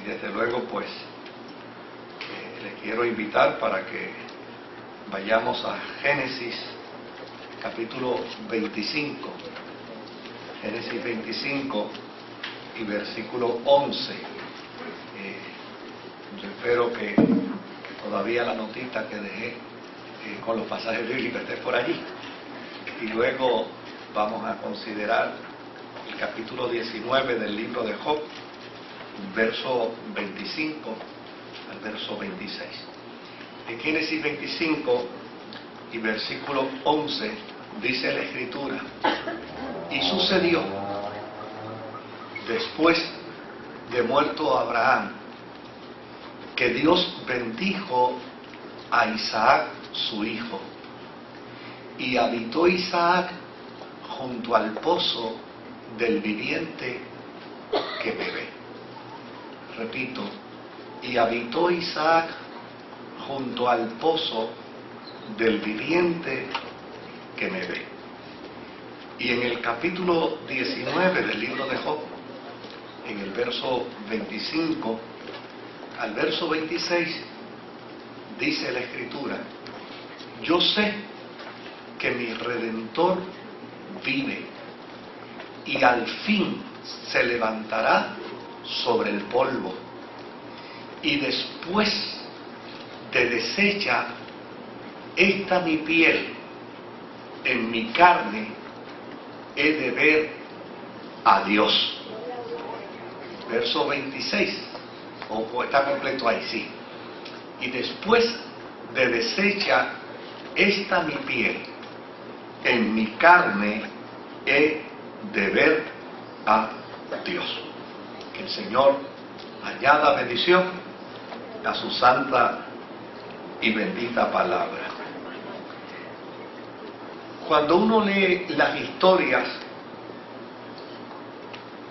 Y desde luego pues les quiero invitar para que vayamos a Génesis capítulo 25, Génesis 25 y versículo 11. Yo espero que todavía la notita que dejé con los pasajes bíblicos esté por allí. Y luego vamos a considerar el capítulo 19 del libro de Job, verso 25 al verso 26. En Génesis 25 y versículo 11 dice la Escritura: y sucedió, después de muerto Abraham, que Dios bendijo a Isaac su hijo, y habitó Isaac junto al pozo del viviente que bebe. Repito, y habitó Isaac junto al pozo del viviente que me ve. Y en el capítulo 19 del libro de Job, en el verso 25 al verso 26, dice la Escritura: yo sé que mi Redentor vive y al fin se levantará sobre el polvo, y después de deshecha esta mi piel, en mi carne he de ver a Dios. Verso 26, o está completo ahí, sí. Y después de deshecha esta mi piel, en mi carne he de ver a Dios. Que el Señor añada bendición a su santa y bendita palabra. Cuando uno lee las historias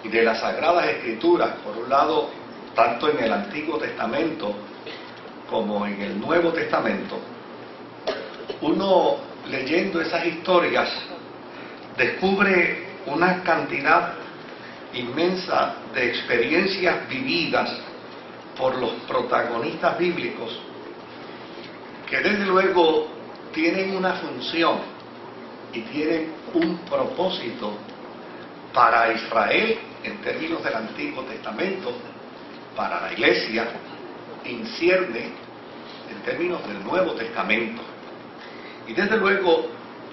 de las Sagradas Escrituras, por un lado, tanto en el Antiguo Testamento como en el Nuevo Testamento, uno leyendo esas historias descubre una cantidad inmensa de experiencias vividas por los protagonistas bíblicos que desde luego tienen una función y tienen un propósito para Israel en términos del Antiguo Testamento, para la Iglesia incierne en términos del Nuevo Testamento. Y desde luego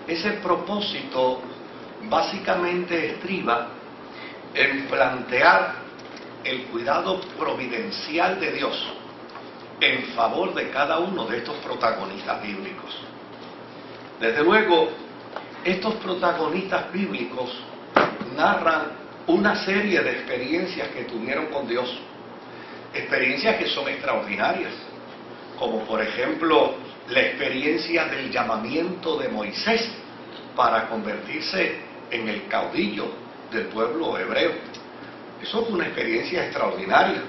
ese propósito básicamente estriba en plantear el cuidado providencial de Dios en favor de cada uno de estos protagonistas bíblicos. Desde luego, estos protagonistas bíblicos narran una serie de experiencias que tuvieron con Dios, experiencias que son extraordinarias, como por ejemplo la experiencia del llamamiento de Moisés para convertirse en el caudillo del pueblo hebreo. Eso fue una experiencia extraordinaria,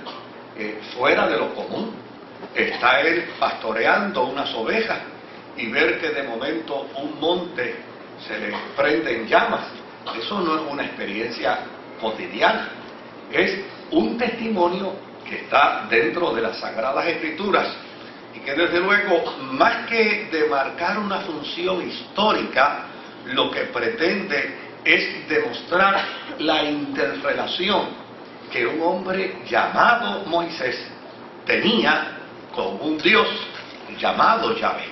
fuera de lo común. Está él pastoreando unas ovejas y ver que de momento un monte se le prende en llamas. Eso no es una experiencia cotidiana, es un testimonio que está dentro de las Sagradas Escrituras y que desde luego, más que de marcar una función histórica, lo que pretende es demostrar la interrelación que un hombre llamado Moisés tenía con un Dios llamado Yahvé.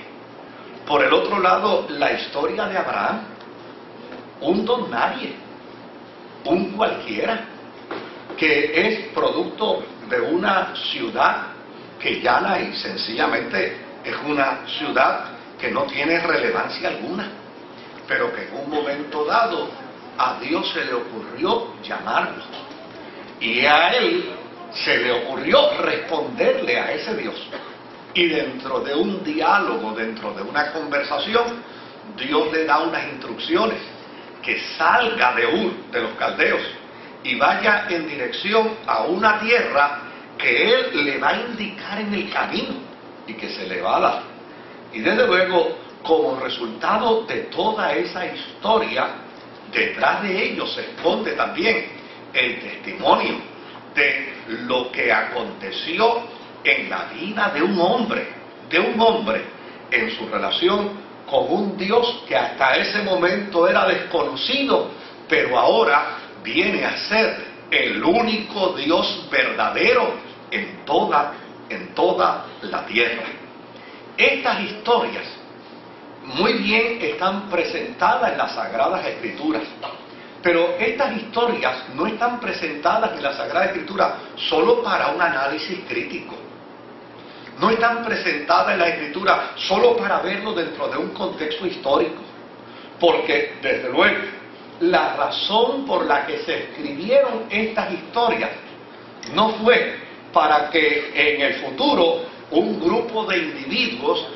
Por el otro lado, la historia de Abraham, un don nadie, un cualquiera, que es producto de una ciudad que llana y sencillamente es una ciudad que no tiene relevancia alguna, pero que en un momento dado a Dios se le ocurrió llamarlo, y a él se le ocurrió responderle a ese Dios. Y dentro de un diálogo, dentro de una conversación, Dios le da unas instrucciones: que salga de Ur de los caldeos y vaya en dirección a una tierra que él le va a indicar en el camino y que se le va a dar. Y desde luego, como resultado de toda esa historia, detrás de ello se esconde también el testimonio de lo que aconteció en la vida de un hombre en su relación con un Dios que hasta ese momento era desconocido, pero ahora viene a ser el único Dios verdadero en toda la tierra. Estas historias muy bien están presentadas en las Sagradas Escrituras, pero estas historias no están presentadas en la Sagrada Escritura solo para un análisis crítico. No están presentadas en la Escritura solo para verlo dentro de un contexto histórico. Porque, desde luego, la razón por la que se escribieron estas historias no fue para que en el futuro un grupo de individuos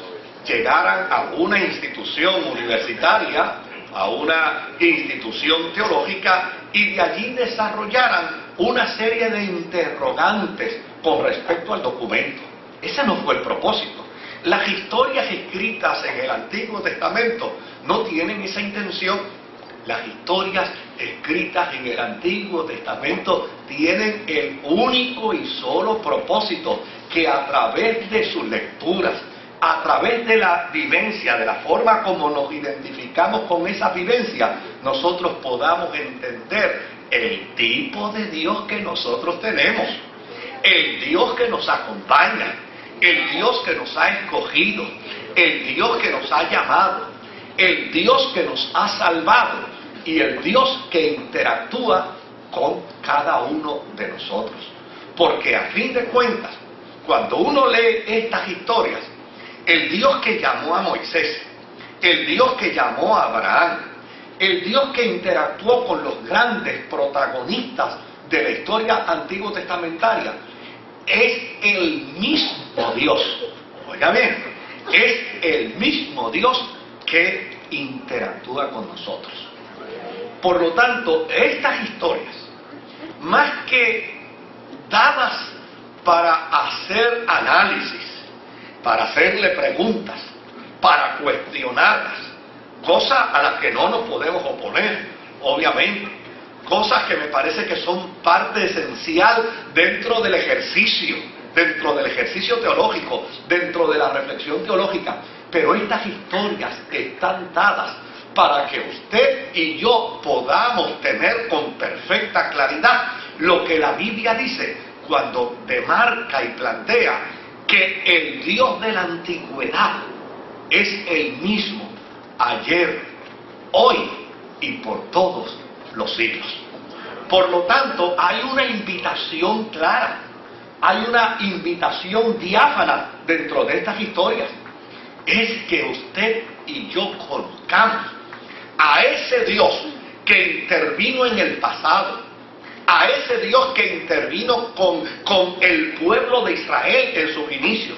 llegaran a una institución universitaria, a una institución teológica, y de allí desarrollaran una serie de interrogantes con respecto al documento. Ese no fue el propósito. Las historias escritas en el Antiguo Testamento no tienen esa intención. Las historias escritas en el Antiguo Testamento tienen el único y solo propósito que a través de sus lecturas, a través de la vivencia, de la forma como nos identificamos con esa vivencia, nosotros podamos entender el tipo de Dios que nosotros tenemos, el Dios que nos acompaña, el Dios que nos ha escogido, el Dios que nos ha llamado, el Dios que nos ha salvado y el Dios que interactúa con cada uno de nosotros. Porque a fin de cuentas, cuando uno lee estas historias, el Dios que llamó a Moisés, el Dios que llamó a Abraham, el Dios que interactuó con los grandes protagonistas de la historia antiguo testamentaria, es el mismo Dios. Oiga bien, es el mismo Dios que interactúa con nosotros. Por lo tanto, estas historias, más que dadas para hacer análisis, para hacerle preguntas, para cuestionarlas, cosas a las que no nos podemos oponer, obviamente, cosas que me parece que son parte esencial dentro del ejercicio teológico, dentro de la reflexión teológica, pero estas historias están dadas para que usted y yo podamos tener con perfecta claridad lo que la Biblia dice cuando demarca y plantea que el Dios de la antigüedad es el mismo ayer, hoy y por todos los siglos. Por lo tanto, hay una invitación clara, hay una invitación diáfana dentro de estas historias. Es que usted y yo conozcamos a ese Dios que intervino en el pasado, a ese Dios que intervino con el pueblo de Israel en sus inicios,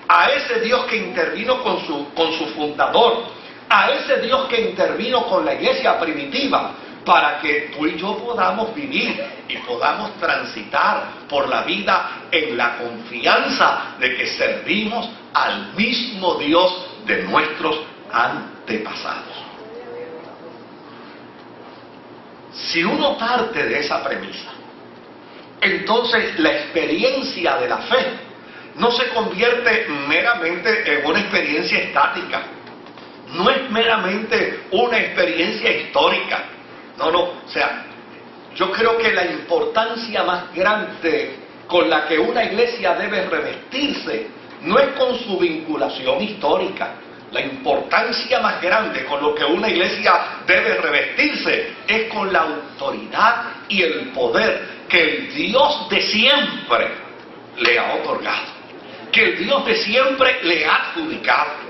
a ese Dios que intervino con su fundador, a ese Dios que intervino con la iglesia primitiva, para que tú y yo podamos vivir y podamos transitar por la vida en la confianza de que servimos al mismo Dios de nuestros antepasados. Si uno parte de esa premisa, entonces la experiencia de la fe no se convierte meramente en una experiencia estática, no es meramente una experiencia histórica. No, o sea, yo creo que la importancia más grande con la que una iglesia debe revestirse no es con su vinculación histórica. La importancia más grande con lo que una iglesia debe revestirse es con la autoridad y el poder que el Dios de siempre le ha otorgado, que el Dios de siempre le ha adjudicado.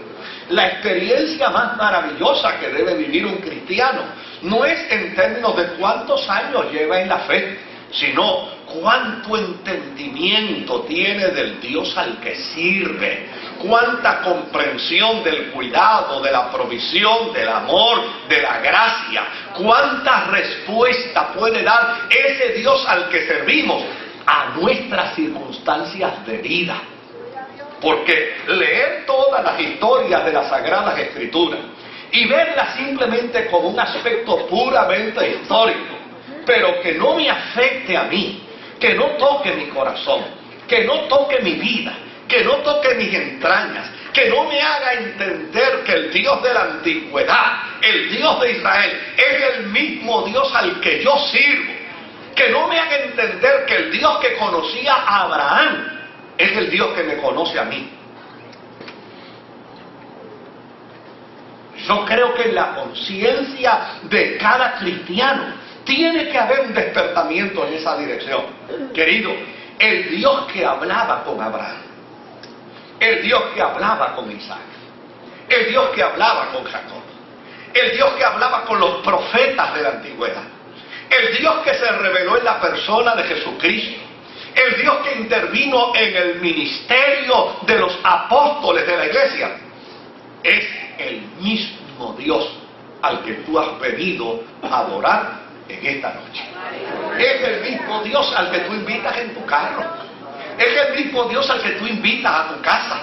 La experiencia más maravillosa que debe vivir un cristiano no es en términos de cuántos años lleva en la fe, sino cuánto entendimiento tiene del Dios al que sirve, cuánta comprensión del cuidado, de la provisión, del amor, de la gracia, cuánta respuesta puede dar ese Dios al que servimos a nuestras circunstancias de vida. Porque leer todas las historias de las Sagradas Escrituras y verlas simplemente como un aspecto puramente histórico, pero que no me afecte a mí, que no toque mi corazón, que no toque mi vida, que no toque mis entrañas, que no me haga entender que el Dios de la antigüedad, el Dios de Israel, es el mismo Dios al que yo sirvo. Que no me haga entender que el Dios que conocía a Abraham es el Dios que me conoce a mí. Yo creo que en la conciencia de cada cristiano tiene que haber un despertamiento en esa dirección. Querido, el Dios que hablaba con Abraham, el Dios que hablaba con Isaac, el Dios que hablaba con Jacob, el Dios que hablaba con los profetas de la antigüedad, el Dios que se reveló en la persona de Jesucristo, el Dios que intervino en el ministerio de los apóstoles de la iglesia, es el mismo Dios al que tú has venido a adorar en esta noche. Es el mismo Dios al que tú invitas en tu carro. Es el mismo Dios al que tú invitas a tu casa.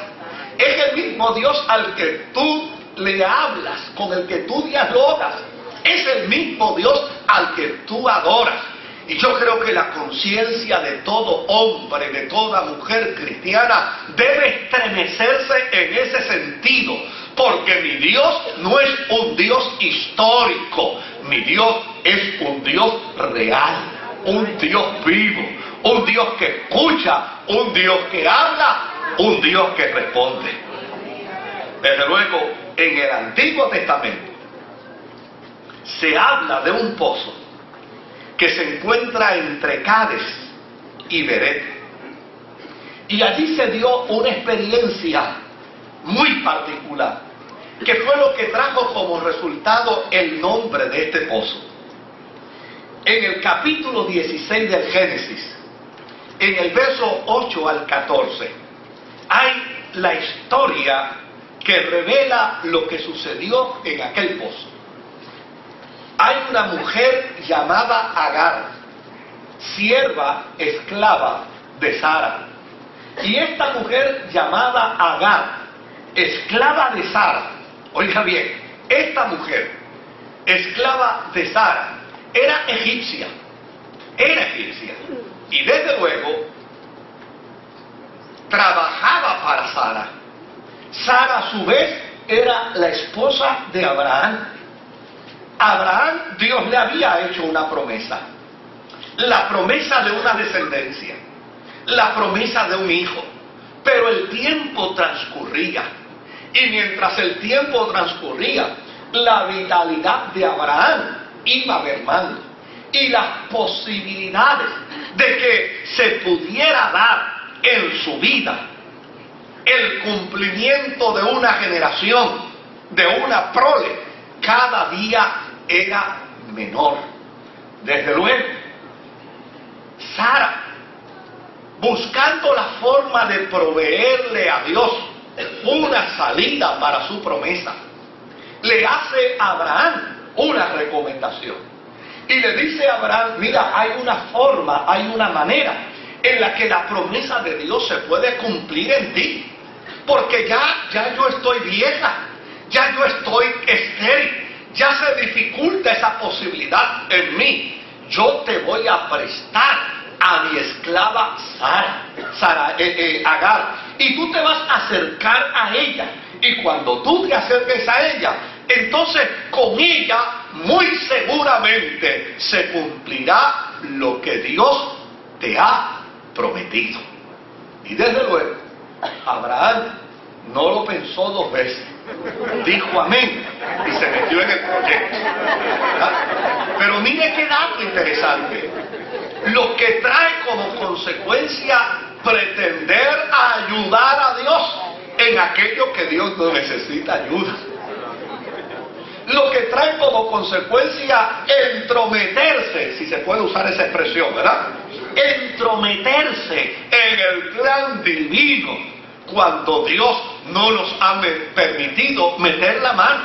Es el mismo Dios al que tú le hablas, con el que tú dialogas. Es el mismo Dios al que tú adoras. Y yo creo que la conciencia de todo hombre, de toda mujer cristiana, debe estremecerse en ese sentido. Porque mi Dios no es un Dios histórico. Mi Dios es un Dios real. Un Dios vivo. Un Dios que escucha. Un Dios que habla. Un Dios que responde. Desde luego, en el Antiguo Testamento se habla de un pozo que se encuentra entre Cades y Beret. Y allí se dio una experiencia muy particular, que fue lo que trajo como resultado el nombre de este pozo. En el capítulo 16 del Génesis, en el verso 8 al 14, hay la historia que revela lo que sucedió en aquel pozo. Hay una mujer llamada Agar, sierva, esclava de Sara. Y esta mujer llamada Agar, esclava de Sara, oiga bien, esta mujer, esclava de Sara, era egipcia. Y desde luego, trabajaba para Sara. Sara a su vez era la esposa de Abraham. Abraham, Dios le había hecho una promesa. La promesa de una descendencia. La promesa de un hijo. Pero el tiempo transcurría. Y mientras el tiempo transcurría, la vitalidad de Abraham iba mermando. Y las posibilidades de que se pudiera dar en su vida el cumplimiento de una generación, de una prole, cada día era menor. Desde luego, Sara, buscando la forma de proveerle a Dios una salida para su promesa, le hace a Abraham una recomendación. Y le dice a Abraham, mira, hay una forma, hay una manera en la que la promesa de Dios se puede cumplir en ti. Porque ya yo estoy vieja, ya yo estoy estéril, ya se dificulta esa posibilidad en mí. Yo te voy a prestar a mi esclava Agar, y tú te vas a acercar a ella. Y cuando tú te acerques a ella, entonces con ella muy seguramente se cumplirá lo que Dios te ha prometido. Y desde luego, Abraham no lo pensó dos veces, dijo amén y se metió en el proyecto. ¿Verdad? Pero mire qué dato interesante, lo que trae como consecuencia pretender ayudar a Dios en aquello que Dios no necesita ayuda. Lo que trae como consecuencia entrometerse, si se puede usar esa expresión, ¿verdad? Entrometerse en el plan divino cuando Dios no nos ha permitido meter la mano.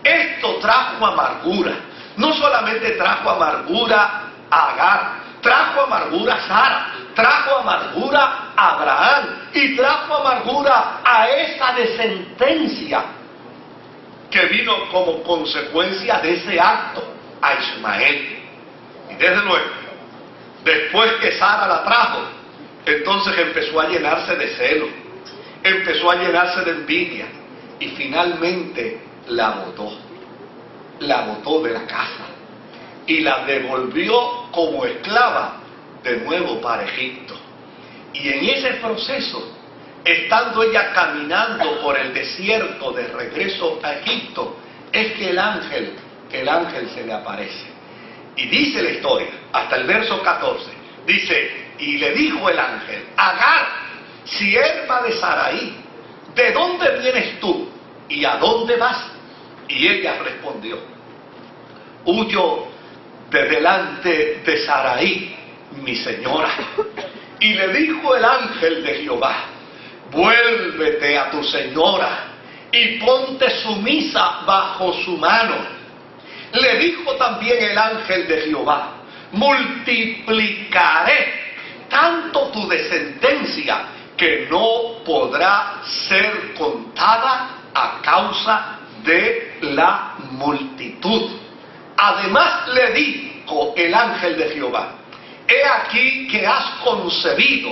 Esto trajo amargura. No solamente trajo amargura a Agar, trajo amargura a Sara, trajo amargura a Abraham y trajo amargura a esa descendencia que vino como consecuencia de ese acto, a Ismael. Y desde luego, Después que Sara la trajo, entonces empezó a llenarse de celo, empezó a llenarse de envidia y finalmente la botó de la casa y la devolvió como esclava de nuevo para Egipto. Y en ese proceso, estando ella caminando por el desierto de regreso a Egipto, es que el ángel se le aparece. Y dice la historia, hasta el verso 14, dice, y le dijo el ángel, Agar, sierva de Saraí, ¿de dónde vienes tú y a dónde vas? Y ella respondió, huyo de delante de Saraí, mi señora. Y le dijo el ángel de Jehová, vuélvete a tu señora y ponte sumisa bajo su mano. Le dijo también el ángel de Jehová, multiplicaré tanto tu descendencia que no podrá ser contada a causa de la multitud. Además le dijo el ángel de Jehová, he aquí que has concebido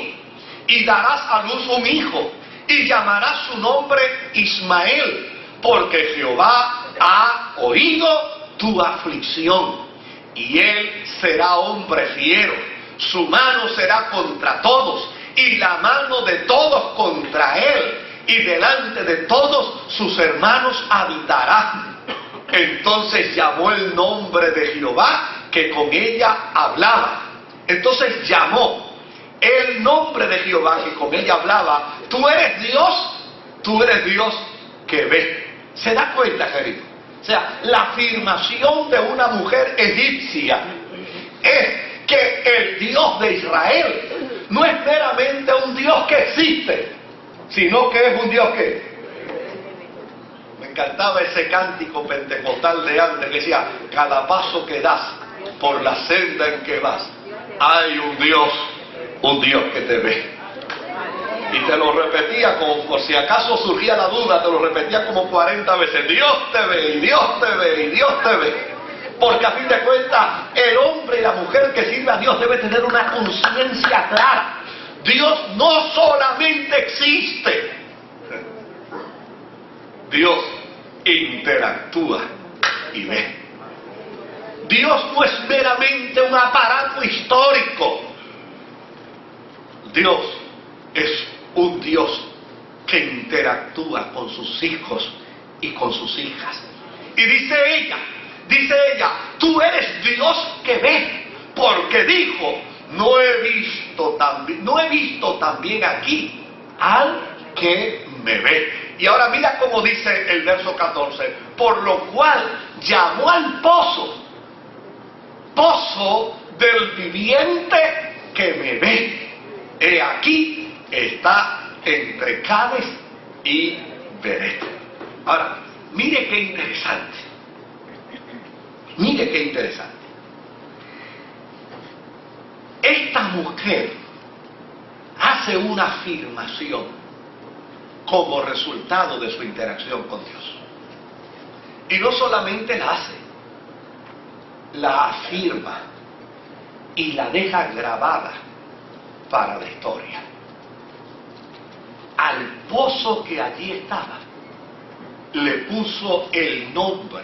y darás a luz un hijo y llamarás su nombre Ismael, porque Jehová ha oído tu aflicción, y él será hombre fiero, su mano será contra todos, y la mano de todos contra él, y delante de todos sus hermanos habitará. Entonces llamó el nombre de Jehová, que con ella hablaba. Entonces llamó el nombre de Jehová, que con ella hablaba, tú eres Dios que ve. ¿Se da cuenta, querido? O sea, la afirmación de una mujer egipcia es que el Dios de Israel no es meramente un Dios que existe, sino que es un Dios que... Me encantaba ese cántico pentecostal de antes que decía, cada paso que das por la senda en que vas, hay un Dios que te ve. Y te lo repetía como por si acaso surgía la duda, te lo repetía como 40 veces. Dios te ve, y Dios te ve, y Dios te ve. Porque a fin de cuentas, el hombre y la mujer que sirve a Dios debe tener una conciencia clara. Dios no solamente existe, Dios interactúa y ve. Dios no es meramente un aparato histórico. Dios es un Dios que interactúa con sus hijos y con sus hijas. Y dice ella, tú eres Dios que ve, porque dijo, no he visto también aquí al que me ve. Y ahora mira cómo dice el verso 14, por lo cual llamó al pozo del viviente que me ve. He aquí está entre Cades y Beret. Ahora, mire qué interesante. Mire qué interesante. Esta mujer hace una afirmación como resultado de su interacción con Dios. Y no solamente la hace, la afirma y la deja grabada para la historia. Al pozo que allí estaba, le puso el nombre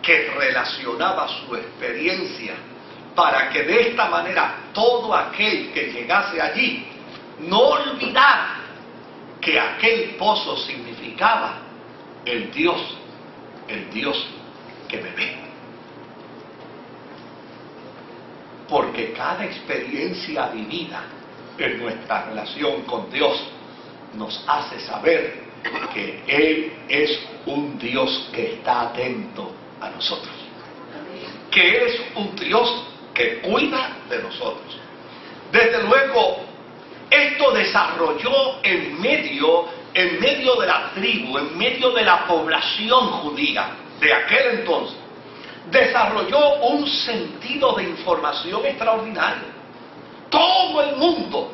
que relacionaba su experiencia, para que de esta manera todo aquel que llegase allí no olvidara que aquel pozo significaba el Dios que me ve. Porque cada experiencia vivida en nuestra relación con Dios nos hace saber que Él es un Dios que está atento a nosotros, que es un Dios que cuida de nosotros. Desde luego, esto desarrolló en medio de la tribu, en medio de la población judía de aquel entonces, desarrolló un sentido de información extraordinario. Todo el mundo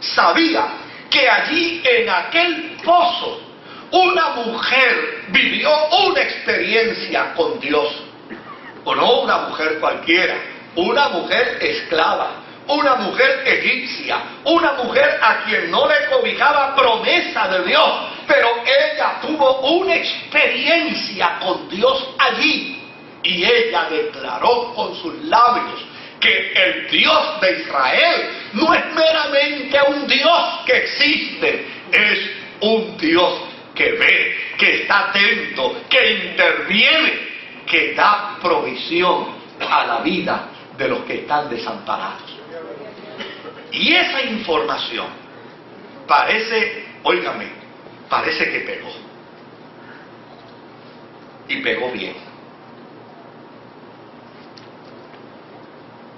sabía que allí en aquel pozo una mujer vivió una experiencia con Dios. O no una mujer cualquiera, una mujer esclava, una mujer egipcia, una mujer a quien no le cobijaba promesa de Dios, pero ella tuvo una experiencia con Dios allí, y ella declaró con sus labios que el Dios de Israel no es meramente un Dios que existe, es un Dios que ve, que está atento, que interviene, que da provisión a la vida de los que están desamparados. Y esa información parece, óigame, parece que pegó. Y pegó bien.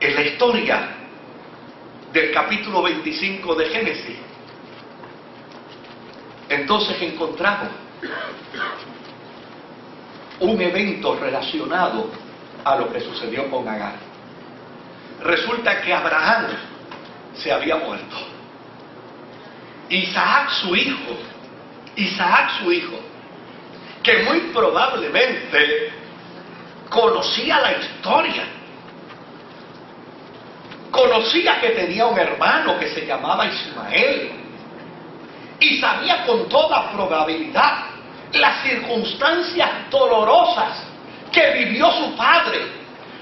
En la historia del capítulo 25 de Génesis, entonces encontramos un evento relacionado a lo que sucedió con Agar. Resulta que Abraham se había muerto. Isaac su hijo, que muy probablemente conocía la historia, conocía que tenía un hermano que se llamaba Ismael, y sabía con toda probabilidad las circunstancias dolorosas que vivió su padre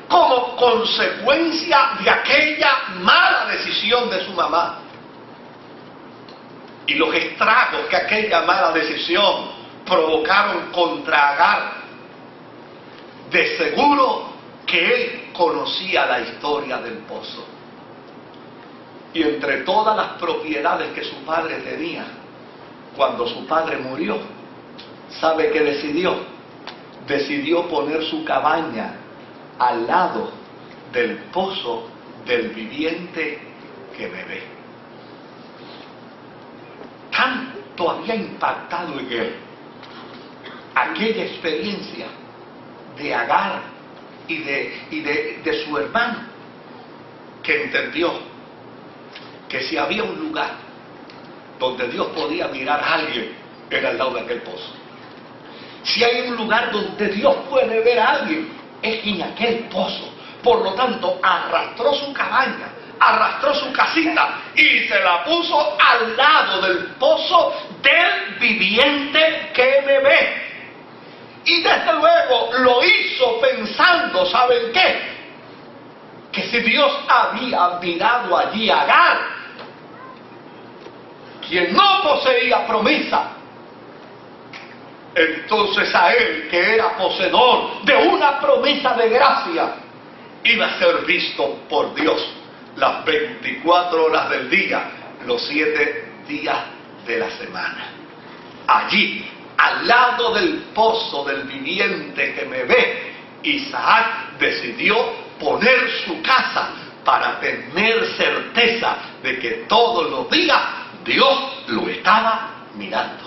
como consecuencia de aquella mala decisión de su mamá y los estragos que aquella mala decisión provocaron contra Agar. De seguro que él conocía la historia del pozo, y entre todas las propiedades que su padre tenía, cuando su padre murió, ¿sabe qué decidió? Decidió poner su cabaña al lado del pozo del viviente que me ve. Tanto había impactado en él aquella experiencia de Agar y de su hermano, que entendió que si había un lugar donde Dios podía mirar a alguien, era al lado de aquel pozo. Si hay un lugar donde Dios puede ver a alguien, es en aquel pozo. Por lo tanto, arrastró su cabaña, arrastró su casita y se la puso al lado del pozo del viviente que me ve. Y desde luego lo hizo pensando, ¿saben qué? Que si Dios había mirado allí a Agar, quien no poseía promesa, entonces a él, que era poseedor de una promesa de gracia, iba a ser visto por Dios las 24 horas del día, los 7 días de la semana. Allí, al lado del pozo del viviente que me ve, Isaac decidió poner su casa para tener certeza de que todos los días Dios lo estaba mirando.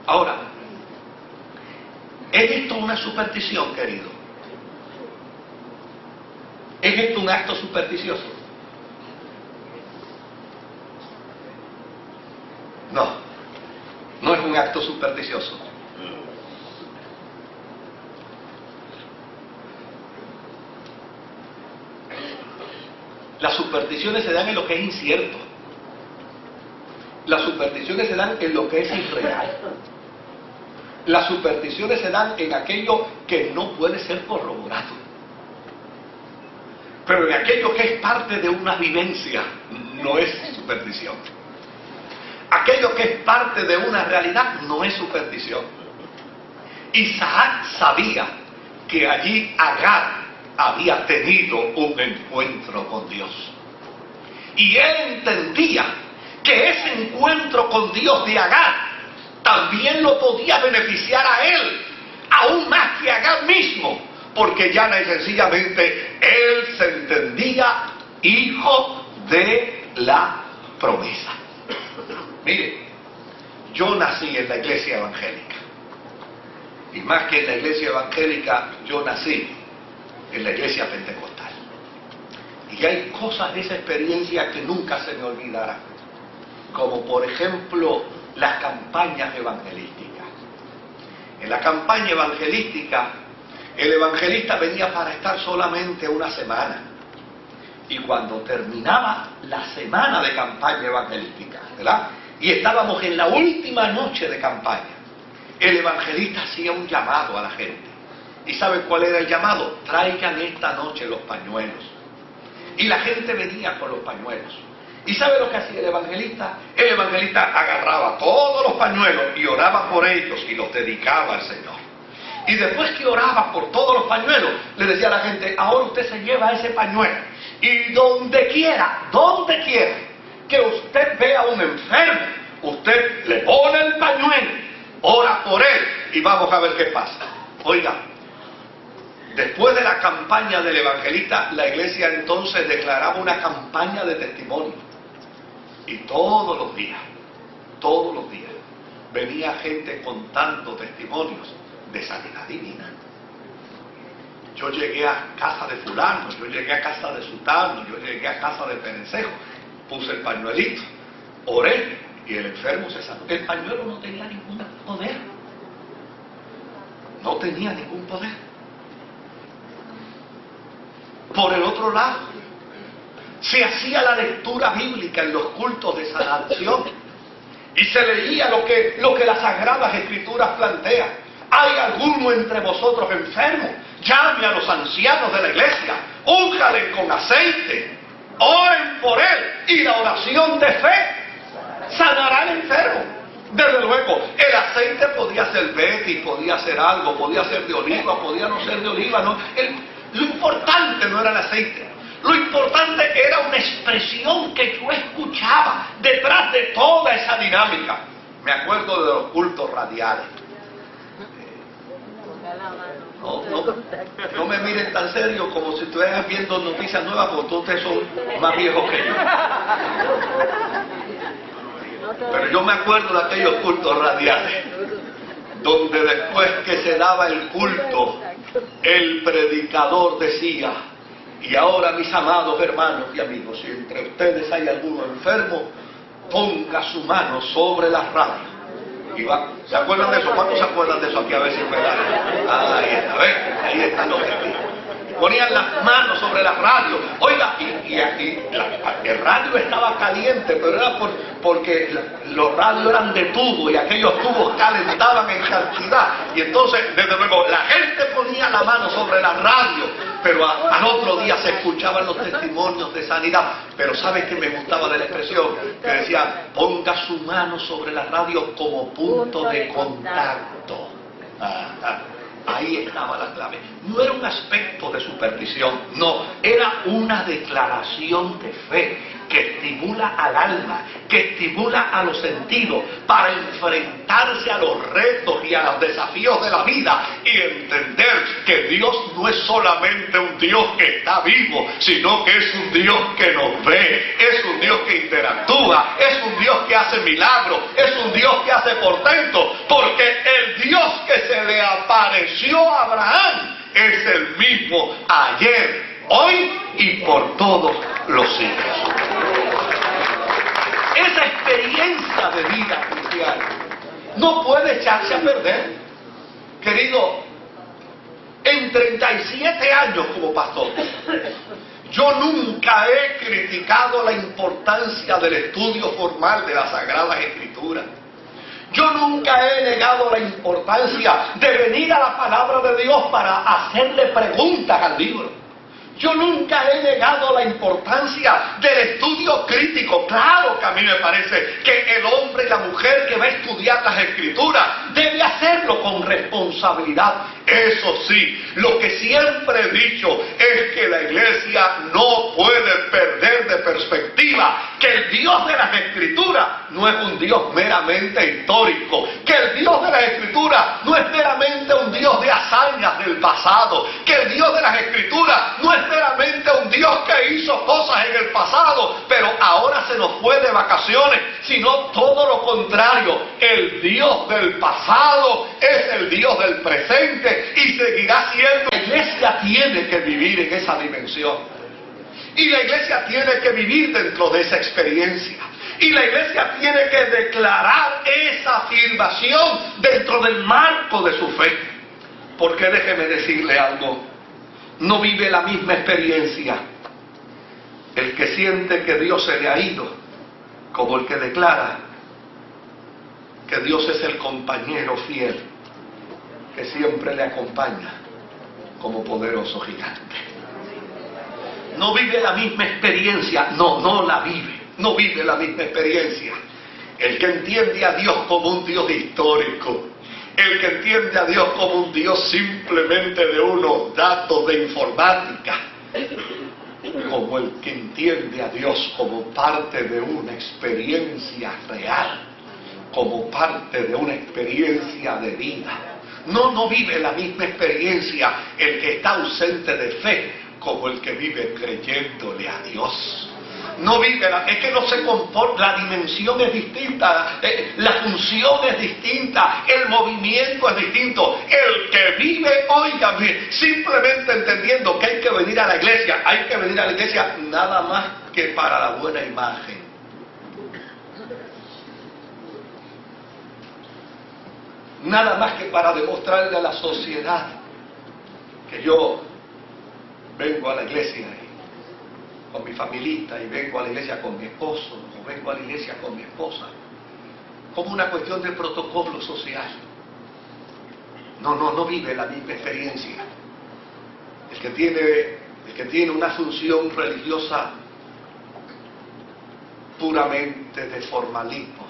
Ahora, ¿es esto una superstición, querido? ¿Es esto un acto supersticioso? No, no es un acto supersticioso. Las supersticiones se dan en lo que es incierto. Las supersticiones se dan en lo que es irreal. Las supersticiones se dan en aquello que no puede ser corroborado. Pero en aquello que es parte de una vivencia, no es superstición. Aquello que es parte de una realidad, no es superstición. Isaac sabía que allí Agar había tenido un encuentro con Dios. Y él entendía que ese encuentro con Dios de Agar también lo podía beneficiar a él, aún más que a Agar mismo, porque ya sencillamente él se entendía hijo de la promesa. Mire, yo nací en la iglesia evangélica, y más que en la iglesia evangélica, yo nací en la iglesia pentecostal. Y hay cosas de esa experiencia que nunca se me olvidarán, como por ejemplo las campañas evangelísticas. En la campaña evangelística, el evangelista venía para estar solamente una semana, Y cuando terminaba la semana de campaña evangelística, ¿verdad?, y estábamos en la última noche de campaña, el evangelista hacía un llamado a la gente. ¿Y saben cuál era el llamado? Traigan esta noche los pañuelos. Y la gente venía con los pañuelos. ¿Y sabe lo que hacía el evangelista? El evangelista agarraba todos los pañuelos y oraba por ellos y los dedicaba al Señor. Y después que oraba por todos los pañuelos, le decía a la gente: ahora usted se lleva ese pañuelo y donde quiera que usted vea a un enfermo, usted le pone el pañuelo, ora por él y vamos a ver qué pasa. Oiga, después de la campaña del evangelista, la iglesia entonces declaraba una campaña de testimonio. Y todos los días, venía gente contando testimonios de sanidad divina. Yo llegué a casa de fulano, yo llegué a casa de sultano, yo llegué a casa de perencejo, puse el pañuelito, oré y el enfermo se sanó. El pañuelo no tenía ningún poder. No tenía ningún poder. Por el otro lado, se hacía la lectura bíblica en los cultos de sanación y se leía lo que las Sagradas Escrituras plantean. ¿Hay alguno entre vosotros enfermo? Llame a los ancianos de la iglesia, úngale con aceite, oren por él y la oración de fe sanará al enfermo. Desde luego, el aceite podía ser betis, podía ser algo, podía ser de oliva, podía no ser de oliva, no. Lo importante no era el aceite, lo importante era una expresión que yo escuchaba detrás de toda esa dinámica. Me acuerdo de los cultos radiales. No me miren tan serio como si estuvieran viendo noticias nuevas, porque ustedes son más viejos que yo. Pero yo me acuerdo de aquellos cultos radiales, donde después que se daba el culto, el predicador decía: y ahora, mis amados hermanos y amigos, si entre ustedes hay alguno enfermo, ponga su mano sobre la radio. Y va, ¿se acuerdan de eso? ¿Cuántos se acuerdan de eso aquí? A ver si es verdad. Ahí está, ¿ves? Ahí están los testigos. Ponían las manos sobre la radio. Oiga, y el radio estaba caliente, pero era porque los radios eran de tubo y aquellos tubos calentaban en cantidad. Y entonces, desde luego, la gente ponía la mano sobre la radio, pero al otro día se escuchaban los testimonios de sanidad. Pero ¿sabes qué me gustaba de la expresión? Que decía: ponga su mano sobre la radio como punto de contacto. Ahí estaba la clave. No era un aspecto de superstición, no, era una declaración de fe que estimula al alma, que estimula a los sentidos para enfrentarse a los retos y a los desafíos de la vida y entender que Dios no es solamente un Dios que está vivo, sino que es un Dios que nos ve, es un Dios que interactúa, es un Dios que hace milagros, es un Dios que hace portentos, porque el Dios que se le apareció a Abraham es el mismo ayer, hoy y por todos los siglos. Esa experiencia de vida cristiana no puede echarse a perder. Querido, en 37 años como pastor, yo nunca he criticado la importancia del estudio formal de las Sagradas Escrituras. Yo nunca he negado la importancia de venir a la palabra de Dios para hacerle preguntas al libro. Yo nunca he negado la importancia del estudio crítico. Claro que a mí me parece que el hombre y la mujer que va a estudiar las Escrituras debe hacerlo con responsabilidad. Eso sí, lo que siempre he dicho es que la iglesia no puede perder de perspectiva que el Dios de las Escrituras no es un Dios meramente histórico, que el Dios de las Escrituras no es meramente un Dios de hazañas del pasado, que el Dios de las Escrituras no es meramente un Dios que hizo cosas en el pasado, pero ahora se nos fue de vacaciones, sino todo lo contrario. El Dios del pasado es el Dios del presente y seguirá siendo. La iglesia tiene que vivir en esa dimensión. Y la iglesia tiene que vivir dentro de esa experiencia. Y la iglesia tiene que declarar esa afirmación dentro del marco de su fe. Porque déjeme decirle algo, no vive la misma experiencia El que siente que Dios se le ha ido, como el que declara que Dios es el compañero fiel, que siempre le acompaña como poderoso gigante. No vive la misma experiencia, no la vive, no vive la misma experiencia. El que entiende a Dios como un Dios histórico, el que entiende a Dios como un Dios simplemente de unos datos de informática, como el que entiende a Dios como parte de una experiencia real, como parte de una experiencia de vida. No vive la misma experiencia el que está ausente de fe como el que vive creyéndole a Dios. No vive, es que no se comporta, la dimensión es distinta, la función es distinta, el movimiento es distinto. El que vive, óigame, simplemente entendiendo que hay que venir a la iglesia nada más que para la buena imagen. Nada más que para demostrarle a la sociedad que yo vengo a la iglesia con mi familita y vengo a la iglesia con mi esposo o vengo a la iglesia con mi esposa, como una cuestión de protocolo social. No vive la misma experiencia. El que tiene una función religiosa puramente de formalismo,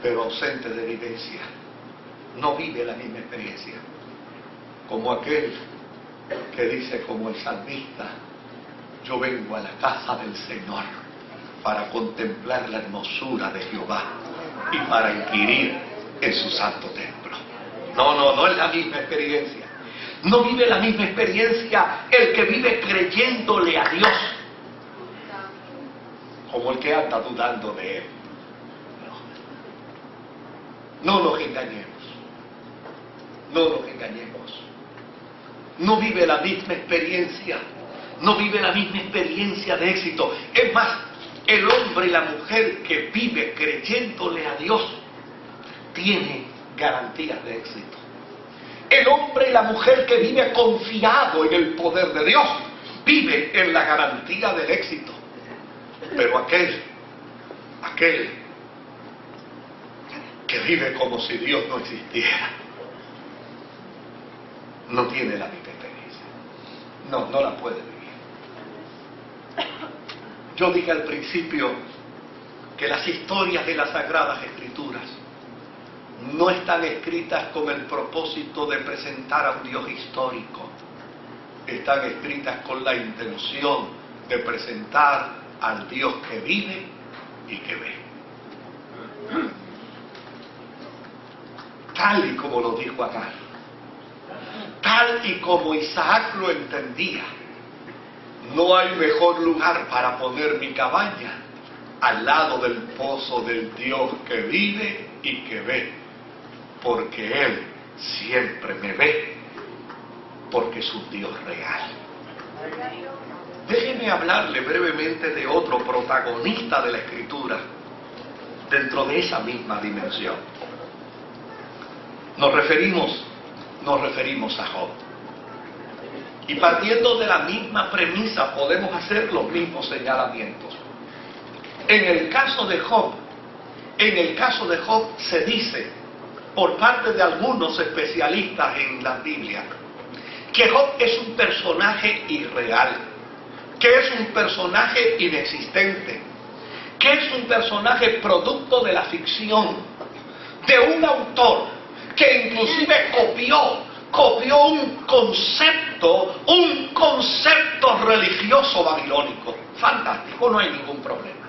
pero ausente de vivencia, no vive la misma experiencia. Como aquel que dice como el salmista: yo vengo a la casa del Señor para contemplar la hermosura de Jehová y para inquirir en su santo templo. No es la misma experiencia. No vive la misma experiencia el que vive creyéndole a Dios como el que anda dudando de Él. No nos engañemos. No nos engañemos. No vive la misma experiencia. No vive la misma experiencia de éxito. Es más, el hombre y la mujer que vive creyéndole a Dios tiene garantías de éxito. El hombre y la mujer que vive confiado en el poder de Dios vive en la garantía del éxito. Pero aquel que vive como si Dios no existiera, no tiene la misma experiencia. No la puede vivir. Yo dije al principio que las historias de las Sagradas Escrituras no están escritas con el propósito de presentar a un Dios histórico. Están escritas con la intención de presentar al Dios que vive y que ve. Tal y como lo dijo Agar, tal y como Isaac lo entendía. No hay mejor lugar para poner mi cabaña al lado del pozo del Dios que vive y que ve, porque Él siempre me ve, porque es un Dios real. Déjeme hablarle brevemente de otro protagonista de la Escritura dentro de esa misma dimensión. Nos referimos a Job. Y partiendo de la misma premisa podemos hacer los mismos señalamientos. En el caso de Job se dice por parte de algunos especialistas en la Biblia que Job es un personaje irreal, que es un personaje inexistente, que es un personaje producto de la ficción, de un autor que inclusive copió un concepto religioso babilónico. Fantástico, no hay ningún problema.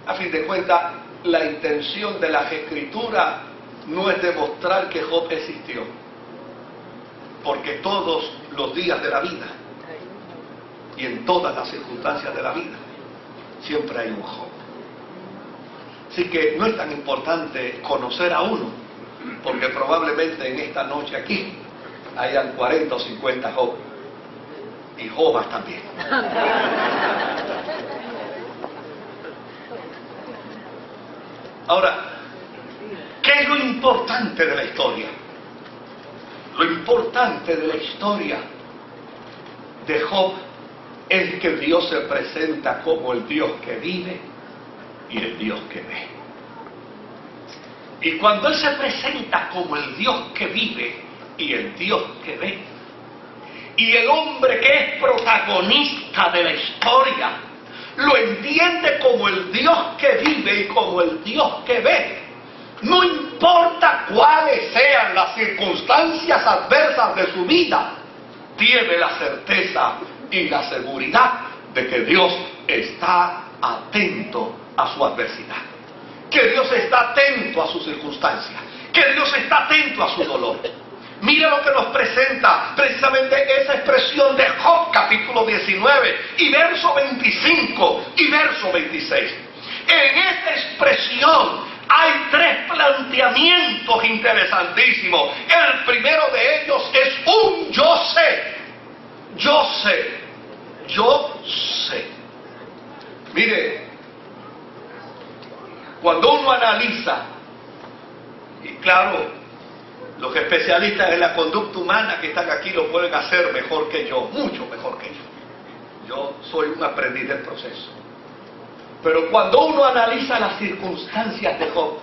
A fin de cuentas, la intención de las Escrituras no es demostrar que Job existió, porque todos los días de la vida y en todas las circunstancias de la vida siempre hay un Job. Así que no es tan importante conocer a uno, porque probablemente en esta noche aquí hayan 40 o 50 Job y Jobas también. Ahora, ¿qué es lo importante de la historia? Lo importante de la historia de Job es que Dios se presenta como el Dios que vive y el Dios que ve. Y cuando Él se presenta como el Dios que vive y el Dios que ve, y el hombre que es protagonista de la historia lo entiende como el Dios que vive y como el Dios que ve, no importa cuáles sean las circunstancias adversas de su vida, tiene la certeza y la seguridad de que Dios está atento a su adversidad, que Dios está atento a sus circunstancias, que Dios está atento a su dolor. Mira lo que nos presenta precisamente esa expresión de Job, capítulo 19, y verso 25 y verso 26. En esta expresión hay tres planteamientos interesantísimos. El primero de ellos es un yo sé. Yo sé. Yo sé. Mire, cuando uno analiza, y claro, los especialistas en la conducta humana que están aquí lo pueden hacer mejor que yo, mucho mejor que yo. Yo soy un aprendiz del proceso. Pero cuando uno analiza las circunstancias de Job,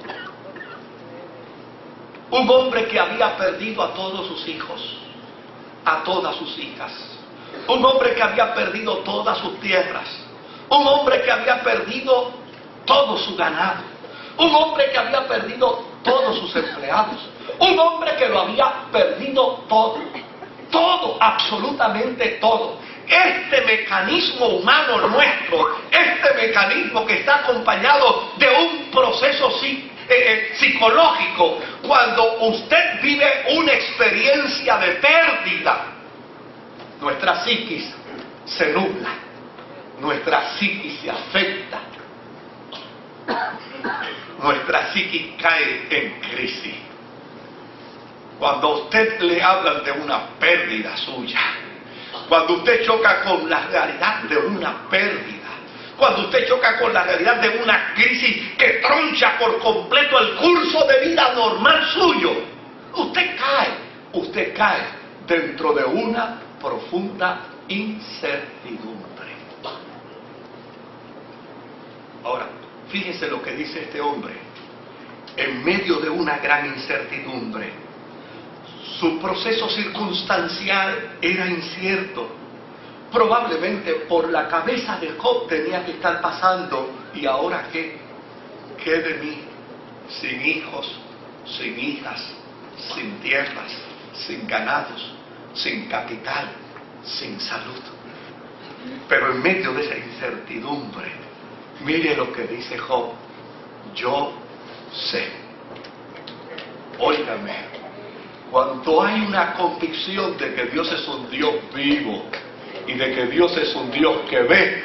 un hombre que había perdido a todos sus hijos, a todas sus hijas, un hombre que había perdido todas sus tierras, un hombre que había perdido todo su ganado, un hombre que había perdido todos sus empleados, un hombre que lo había perdido todo, todo, absolutamente todo. Este mecanismo humano nuestro, este mecanismo que está acompañado de un proceso psicológico, cuando usted vive una experiencia de pérdida, nuestra psiquis se nubla, nuestra psiquis se afecta, nuestra psiquis cae en crisis. Cuando a usted le hablan de una pérdida suya, cuando usted choca con la realidad de una pérdida, cuando usted choca con la realidad de una crisis que troncha por completo el curso de vida normal suyo, usted cae dentro de una profunda incertidumbre. Ahora, fíjese lo que dice este hombre. En medio de una gran incertidumbre, su proceso circunstancial era incierto. Probablemente por la cabeza de Job tenía que estar pasando, ¿y ahora qué? ¿Qué de mí? Sin hijos, sin hijas, sin tierras, sin ganados, sin capital, sin salud. Pero en medio de esa incertidumbre, mire lo que dice Job: yo sé. Óigame, cuando hay una convicción de que Dios es un Dios vivo y de que Dios es un Dios que ve,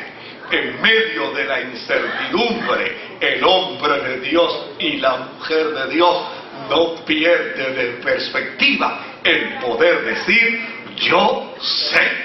en medio de la incertidumbre, el hombre de Dios y la mujer de Dios no pierde de perspectiva el poder decir: yo sé.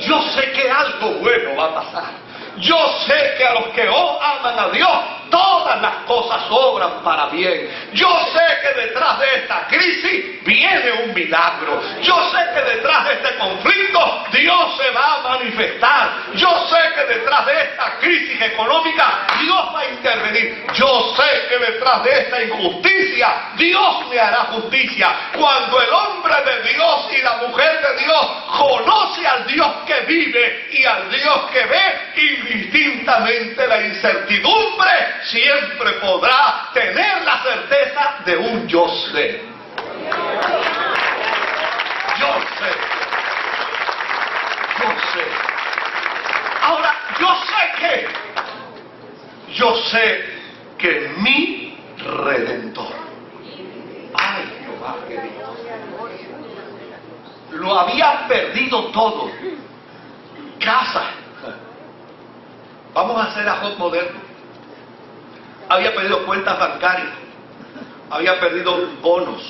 Yo sé que algo bueno va a pasar. Yo sé que a los que aman a Dios, todas las cosas obran para bien. Yo sé que detrás de esta crisis viene un milagro. Yo sé que detrás de este conflicto Dios se va a manifestar. Yo sé que detrás de esta crisis económica Dios va a intervenir. Yo sé que detrás de esta injusticia Dios me hará justicia. Cuando el hombre de Dios y la mujer de Dios conoce al Dios que vive y al Dios que ve, indistintamente la incertidumbre siempre podrá tener la certeza de un yo sé. Yo sé. Yo sé. Ahora, yo sé que mi Redentor, ay Jehová, que Dios, lo había perdido todo. Casa. Vamos a hacer a Job moderno. Había perdido cuentas bancarias, había perdido bonos,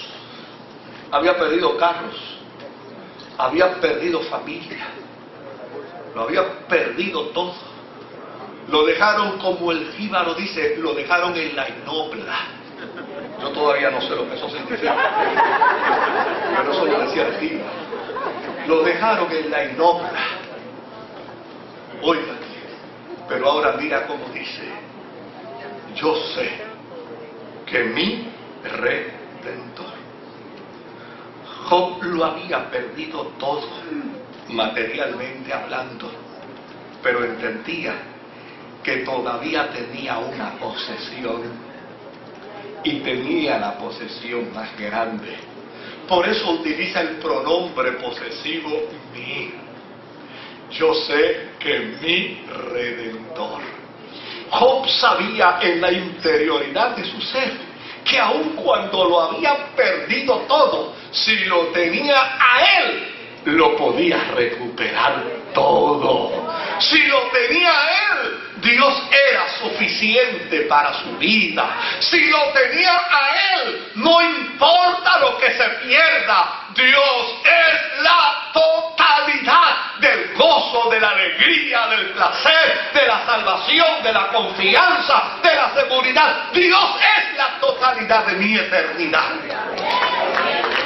había perdido carros, había perdido familia, lo había perdido todo. Lo dejaron, como el jíbaro dice, lo dejaron en la inopla. Yo todavía no sé lo que eso significa, pero eso lo decía el jíbaro. Lo dejaron en la inopla. Oiga bien. Pero ahora mira cómo dice: yo sé que mi Redentor. Job lo había perdido todo, materialmente hablando, pero entendía que todavía tenía una posesión, y tenía la posesión más grande. Por eso utiliza el pronombre posesivo mi. Yo sé que mi Redentor. Job sabía en la interioridad de su ser que aun cuando lo había perdido todo, si lo tenía a él, lo podía recuperar todo. Si lo tenía a él, Dios era suficiente para su vida. Si lo tenía a él, no importa lo que se pierda, Dios es la totalidad del gozo, de la alegría, del placer, de la salvación, de la confianza, de la seguridad. Dios es la totalidad de mi eternidad.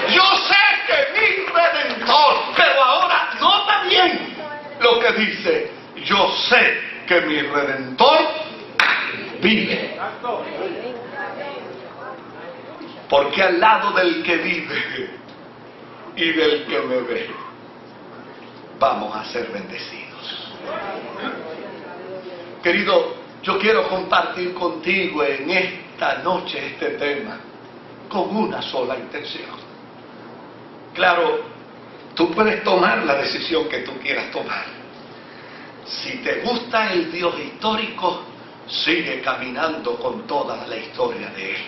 Yo sé que mi Redentor, pero ahora nota bien lo que dice: yo sé que mi Redentor vive. Porque al lado del que vive y del que me ve, vamos a ser bendecidos. Querido, yo quiero compartir contigo en esta noche este tema con una sola intención. Claro, tú puedes tomar la decisión que tú quieras tomar. Si te gusta el Dios histórico, sigue caminando con toda la historia de Él.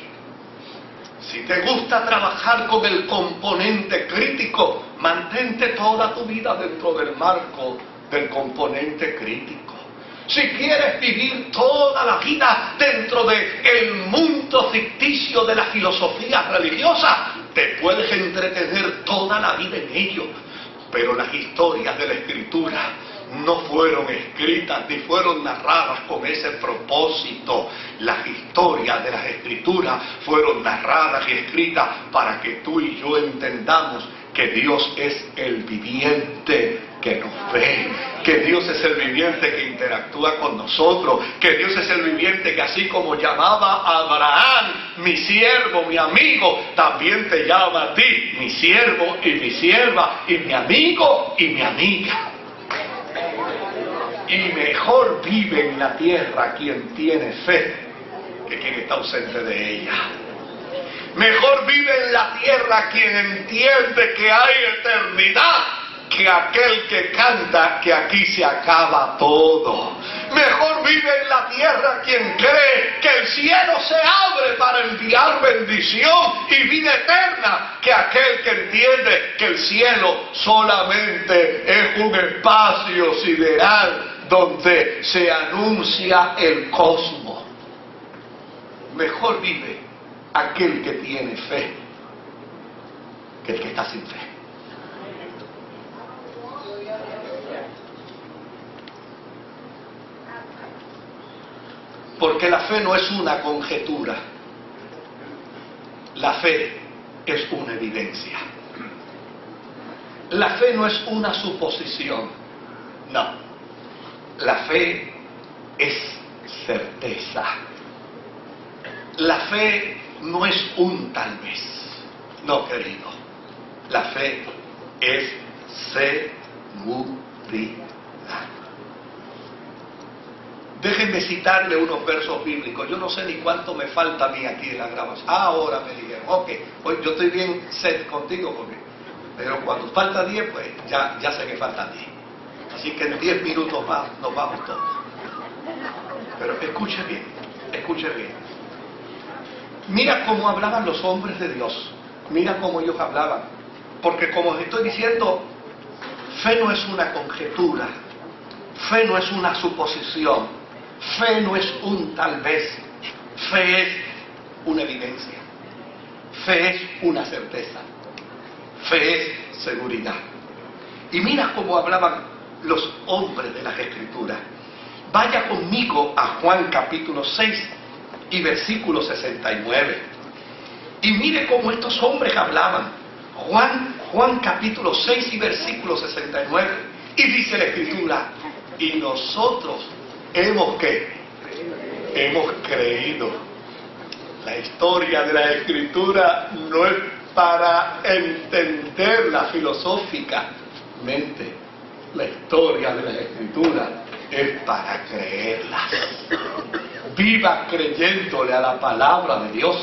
Si te gusta trabajar con el componente crítico, mantente toda tu vida dentro del marco del componente crítico. Si quieres vivir toda la vida dentro del mundo ficticio de la filosofía religiosa, te puedes entretener toda la vida en ello. Pero las historias de la Escritura no fueron escritas ni fueron narradas con ese propósito. Las historias de las Escrituras fueron narradas y escritas para que tú y yo entendamos que Dios es el viviente que nos ve, que Dios es el viviente que interactúa con nosotros, que Dios es el viviente que así como llamaba a Abraham, mi siervo, mi amigo, también te llama a ti, mi siervo y mi sierva, y mi amigo y mi amiga. Y mejor vive en la tierra quien tiene fe que quien está ausente de ella. Mejor vive en la tierra quien entiende que hay eternidad que aquel que canta que aquí se acaba todo. Mejor vive en la tierra quien cree que el cielo se abre para enviar bendición y vida eterna que aquel que entiende que el cielo solamente es un espacio sideral donde se anuncia el cosmos. Mejor vive aquel que tiene fe que el que está sin fe. Porque la fe no es una conjetura, la fe es una evidencia. La fe no es una suposición, no. La fe es certeza. La fe no es un tal vez, no, querido. La fe es seguridad. Déjenme citarle unos versos bíblicos. Yo no sé ni cuánto me falta a mí aquí en la grabación. Ahora me dijeron, ok, pues yo estoy bien set contigo, pero cuando falta 10, pues ya sé que faltan 10. Así que en 10 minutos más nos vamos todos. Pero escuche bien, escuche bien. Mira cómo hablaban los hombres de Dios. Mira cómo ellos hablaban. Porque como les estoy diciendo, fe no es una conjetura. Fe no es una suposición. Fe no es un tal vez. Fe es una evidencia. Fe es una certeza. Fe es seguridad. Y mira cómo hablaban los hombres de las Escrituras. Vaya conmigo a Juan capítulo 6 y versículo 69. Y mire cómo estos hombres hablaban. Juan capítulo 6 y versículo 69. Y dice la Escritura: y nosotros hemos ¿qué? Hemos creído. La historia de la Escritura no es para entenderla filosóficamente. La historia de la Escritura es para creerla. Viva creyéndole a la palabra de Dios.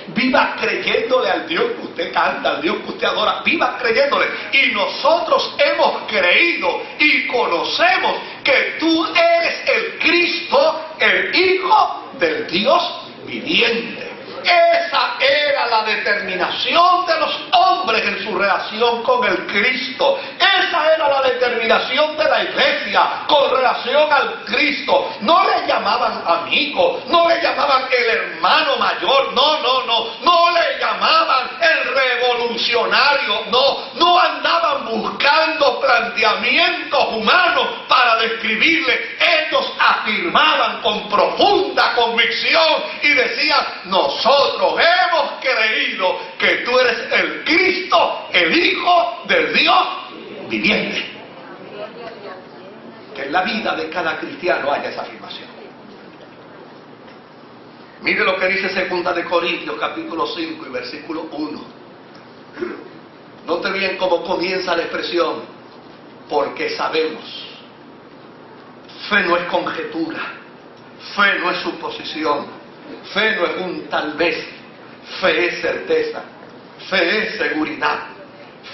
Viva creyéndole al Dios que usted canta, al Dios que usted adora. Viva creyéndole. Y nosotros hemos creído y conocemos que tú eres el Cristo, el Hijo del Dios viviente. Esa era la determinación de los hombres en su relación con el Cristo. Esa era la determinación de la iglesia con relación al Cristo. No le llamaban amigo, no le llamaban el hermano mayor, no le llamaban el revolucionario, no andaban buscando planteamientos humanos para describirle. Ellos afirmaban con profunda convicción y decían: nosotros hemos creído que tú eres el Cristo, el Hijo del Dios viviente. Que en la vida de cada cristiano haya esa afirmación. Mire lo que dice 2 de Corintios capítulo 5 y versículo 1. Note bien cómo comienza la expresión: porque sabemos. Fe no es conjetura, fe no es suposición, fe no es un tal vez, fe es certeza, fe es seguridad,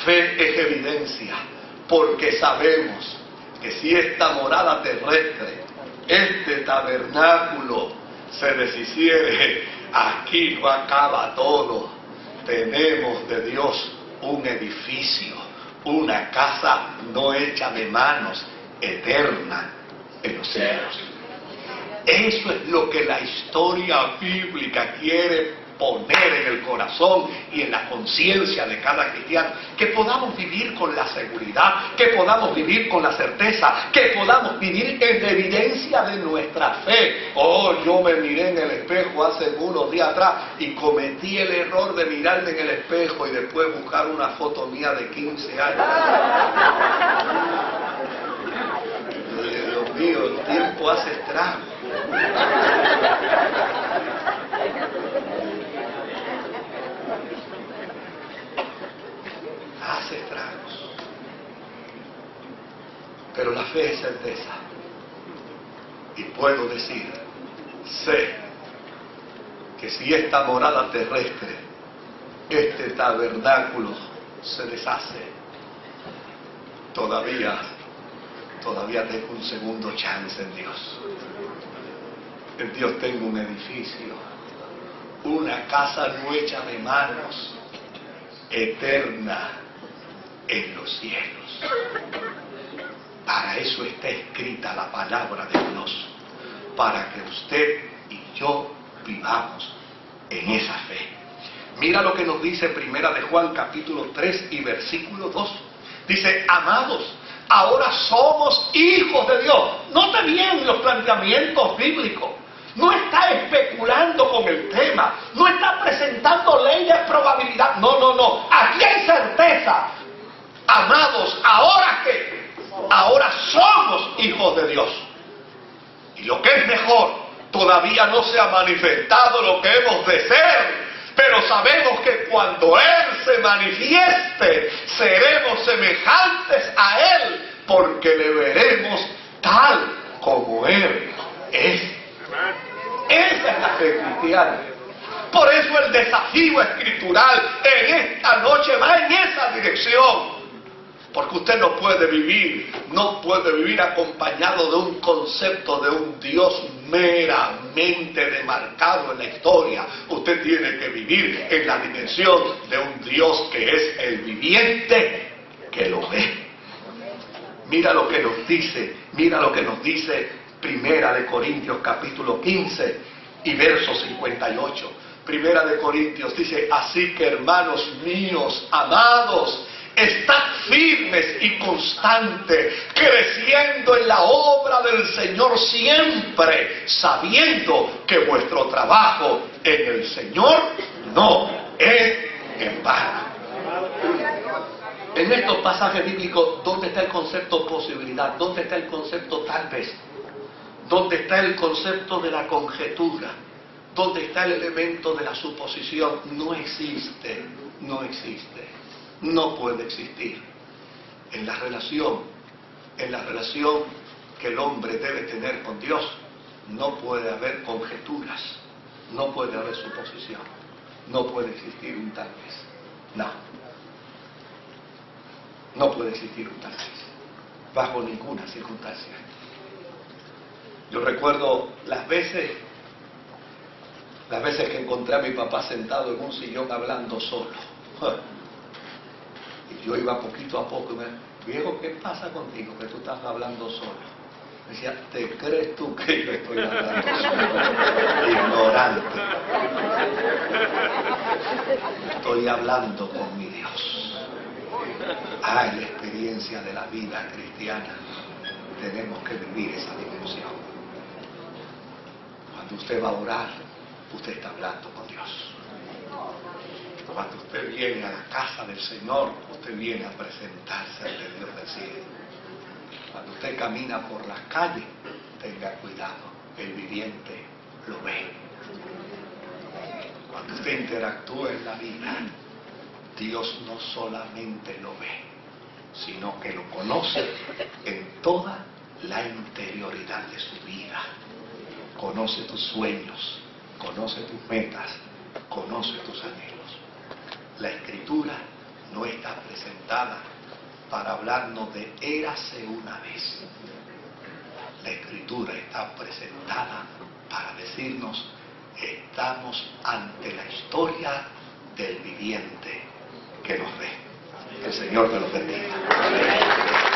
fe es evidencia, porque sabemos que si esta morada terrestre, este tabernáculo se deshiciere, aquí no acaba todo. Tenemos de Dios un edificio, una casa no hecha de manos, eterna en los cielos. Eso es lo que la historia bíblica quiere poner en el corazón y en la conciencia de cada cristiano. Que podamos vivir con la seguridad, que podamos vivir con la certeza, que podamos vivir en evidencia de nuestra fe. Oh, yo me miré en el espejo hace unos días atrás y cometí el error de mirarme en el espejo y después buscar una foto mía de 15 años. Dios mío, el tiempo hace estragos. Hace estragos. Pero la fe es certeza. Y puedo decir, sé que si esta morada terrestre, este tabernáculo se deshace, todavía tengo un segundo chance en Dios. En Dios tengo un edificio, una casa no hecha de manos, eterna en los cielos. Para eso está escrita la palabra de Dios, para que usted y yo vivamos en esa fe. Mira lo que nos dice Primera de Juan capítulo 3 y versículo 2. Dice: amados, ahora somos hijos de Dios. Note bien los planteamientos bíblicos. No está especulando con el tema, no está presentando ley de probabilidad. No. Aquí hay certeza. Amados, ¿ahora qué? Ahora somos hijos de Dios. Y lo que es mejor, todavía no se ha manifestado lo que hemos de ser. Pero sabemos que cuando Él se manifieste, seremos semejantes a Él, porque le veremos tal como Él es. Esa es la fe cristiana. Por eso el desafío escritural en esta noche va en esa dirección. Porque usted no puede vivir acompañado de un concepto de un Dios meramente demarcado en la historia. Usted tiene que vivir en la dimensión de un Dios que es el viviente, que lo ve. Mira lo que nos dice Primera de Corintios capítulo 15 y verso 58. Primera de Corintios dice: así que, hermanos míos, amados, estad firmes y constantes, creciendo en la obra del Señor siempre, sabiendo que vuestro trabajo en el Señor no es en vano. En estos pasajes bíblicos, ¿dónde está el concepto posibilidad? ¿Dónde está el concepto tal vez? ¿Dónde está el concepto de la conjetura? ¿Dónde está el elemento de la suposición? No existe, no existe, no puede existir. En la relación que el hombre debe tener con Dios, no puede haber conjeturas, no puede haber suposición, no puede existir un tal vez. No. No puede existir un tal vez, bajo ninguna circunstancia. Yo recuerdo las veces que encontré a mi papá sentado en un sillón hablando solo. Y yo iba poquito a poco y me decía, viejo, ¿qué pasa contigo que tú estás hablando solo? Me decía, ¿te crees tú que yo estoy hablando solo? Ignorante. Estoy hablando con mi Dios. La experiencia de la vida cristiana, tenemos que vivir esa dimensión. Cuando usted va a orar, usted está hablando con Dios. Cuando usted viene a la casa del Señor, usted viene a presentarse ante Dios del cielo. Cuando usted camina por las calles, tenga cuidado, el viviente lo ve. Cuando usted interactúa en la vida, Dios no solamente lo ve, sino que lo conoce en toda la interioridad de su vida. Conoce tus sueños, conoce tus metas, conoce tus anhelos. La Escritura no está presentada para hablarnos de érase una vez. La Escritura está presentada para decirnos, estamos ante la historia del viviente que nos ve. Que el Señor te lo bendiga.